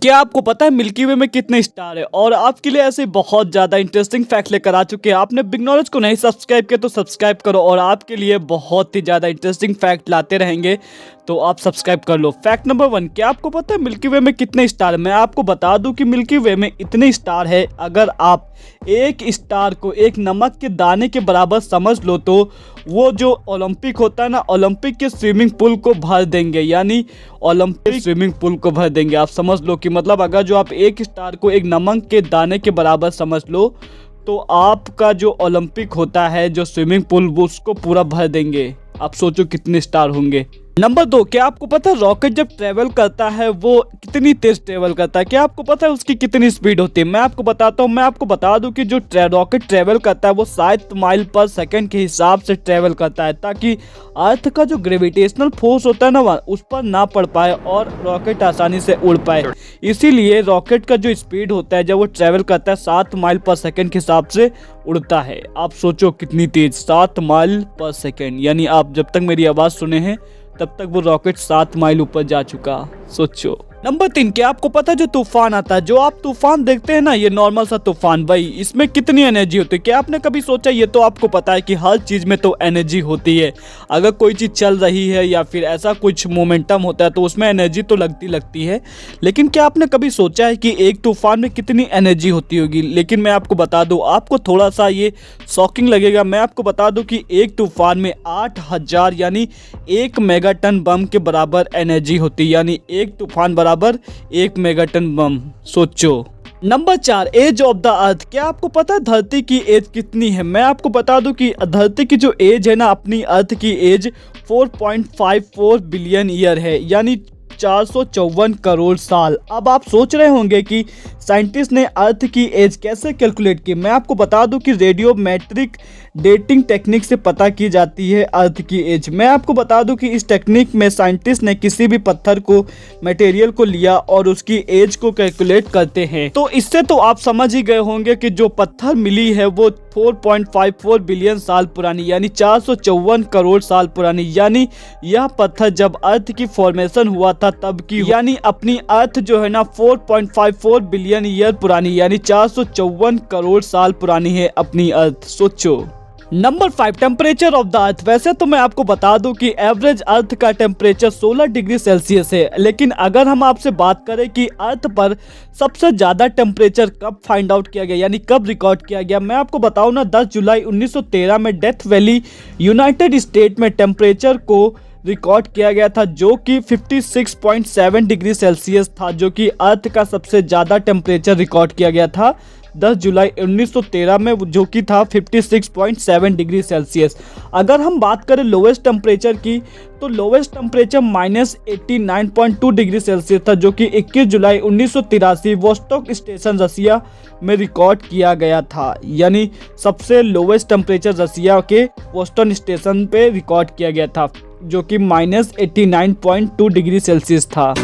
क्या आपको पता है मिल्की वे में कितने स्टार है? और आपके लिए ऐसे बहुत ज़्यादा इंटरेस्टिंग फैक्ट लेकर आ चुके हैं। आपने बिग नॉलेज को नहीं सब्सक्राइब किया तो सब्सक्राइब करो, और आपके लिए बहुत ही ज़्यादा इंटरेस्टिंग फैक्ट लाते रहेंगे, तो आप सब्सक्राइब कर लो। फैक्ट नंबर 1, क्या आपको पता है मिल्की वे में कितने स्टार है? मैं आपको बता दूं कि मिल्की वे में इतने स्टार है, अगर आप एक स्टार को एक नमक के दाने के बराबर समझ लो तो वो जो ओलंपिक होता है ना, ओलंपिक के स्विमिंग पूल को भर देंगे। यानी ओलंपिक स्विमिंग पूल को भर देंगे। आप समझ लो कि मतलब अगर जो आप एक स्टार को एक नमक के दाने के बराबर समझ लो तो आपका जो ओलंपिक होता है, जो स्विमिंग पूल, उसको पूरा भर देंगे। आप सोचो कितने स्टार होंगे। नंबर 2, क्या आपको पता है रॉकेट जब ट्रेवल करता है वो कितनी तेज ट्रेवल करता है? क्या आपको पता है उसकी कितनी स्पीड होती है? मैं आपको बताता हूँ। मैं आपको बता दूं कि जो रॉकेट ट्रेवल करता है वो 7 माइल पर सेकंड के हिसाब से ट्रेवल करता है, ताकि अर्थ का जो ग्रेविटेशनल फोर्स होता है ना उस पर ना पड़ पाए और रॉकेट आसानी से उड़ पाए। इसीलिए रॉकेट का जो स्पीड होता है जब वो ट्रेवल करता है 7 माइल पर सेकंड के हिसाब से उड़ता है। आप सोचो कितनी तेज, 7 माइल पर सेकंड। यानी आप जब तक मेरी आवाज़ सुने हैं तब तक वो रॉकेट 7 माइल ऊपर जा चुका। सोचो। नंबर 3, क्या आपको पता है जो तूफान आता है, जो आप तूफान देखते हैं ना, ये नॉर्मल सा तूफान, भाई इसमें कितनी एनर्जी होती है? क्या आपने कभी सोचा? ये तो आपको पता है कि हर चीज़ में तो एनर्जी होती है। अगर कोई चीज़ चल रही है या फिर ऐसा कुछ मोमेंटम होता है तो उसमें एनर्जी तो लगती है। लेकिन क्या आपने कभी सोचा है कि एक तूफान में कितनी एनर्जी होती होगी? लेकिन मैं आपको बता दूँ, आपको थोड़ा सा ये शॉकिंग लगेगा। मैं आपको बता दूँ कि एक तूफान में 8000 यानी 1 मेगाटन बम के बराबर एनर्जी होती है। यानी एक तूफान बराबर 1 मेगाटन बम। सोचो। Number 4, age of the earth. क्या आपको पता है धरती की एज कितनी है? मैं आपको बता दूं कि धरती की जो एज है ना, अपनी अर्थ की एज 4.54 बिलियन ईयर है, यानी 454 करोड़ साल। अब आप सोच रहे होंगे कि साइंटिस्ट ने अर्थ की एज कैसे कैलकुलेट की? मैं आपको बता दूं कि रेडियोमेट्रिक डेटिंग टेक्निक से पता की जाती है अर्थ की एज। मैं आपको बता दूं कि इस टेक्निक में साइंटिस्ट ने किसी भी पत्थर को, मटेरियल को लिया और उसकी एज को कैलकुलेट करते हैं। तो इससे तो आप समझ ही गए होंगे कि जो पत्थर मिली है वो 4.54 बिलियन साल पुरानी, यानी 454 करोड़ साल पुरानी। यानी यह पत्थर जब अर्थ की फॉर्मेशन हुआ था तब की, यानी अपनी अर्थ जो है ना 4.54 बिलियन ईयर पुरानी, यानी 454 करोड़ साल पुरानी है अपनी अर्थ। सोचो। नंबर 5, टेम्परेचर ऑफ द अर्थ। वैसे तो मैं आपको बता दूं कि एवरेज अर्थ का टेम्परेचर 16 डिग्री सेल्सियस है, लेकिन अगर हम आपसे बात करें कि अर्थ पर सबसे ज़्यादा टेम्परेचर कब फाइंड आउट किया गया, यानी कब रिकॉर्ड किया गया, मैं आपको बताऊं ना, 10 जुलाई 1913 में डेथ वैली, यूनाइटेड स्टेट में टेम्परेचर को रिकॉर्ड किया गया था, जो कि 56.7 डिग्री सेल्सियस था, जो कि अर्थ का सबसे ज़्यादा टेम्परेचर रिकॉर्ड किया गया था 10 जुलाई 1913 में, जो कि था 56.7 डिग्री सेल्सियस। अगर हम बात करें लोवेस्ट टेम्परेचर की, तो लोवेस्ट टेम्परेचर -89.2 डिग्री सेल्सियस था, जो कि 21 जुलाई 1983 वोस्टॉक स्टेशन रसिया में रिकॉर्ड किया गया था। यानी सबसे लोवेस्ट टेम्परेचर रसिया के वोस्टॉक स्टेशन पे रिकॉर्ड किया गया था, जो कि -89.2 डिग्री सेल्सियस था।